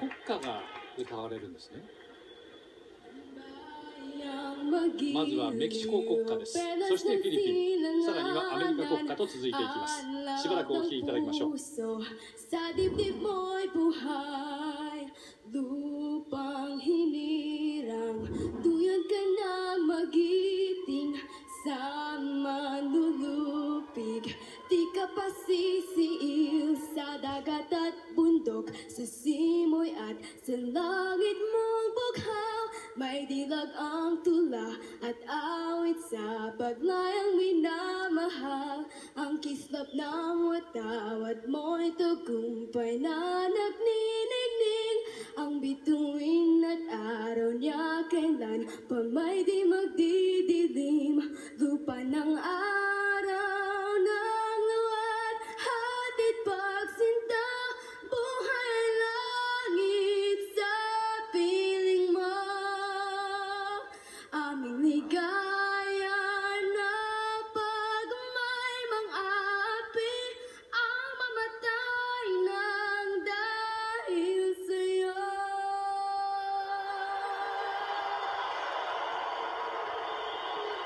国歌が歌われるんですね。まずはメキシコ国歌です。そしてフィリピン、さらにはアメリカ国歌と続いていきます。しばらくお聴きいただきましょう。Sa dibdib mo'y buhay, lupang hinirang, duyan ka na magiting sa manlulupig. Di ka pa sisiil sa dagat at bundok, sa simoy at sa langit mong bughaw. May dilag ang tula at awit sa paglayang minamahal. Ang kislap ng watawat mo'y tagumpay na nagniningning. Ang bituin at araw niya kailan pa may di magdidilim. Lupa ng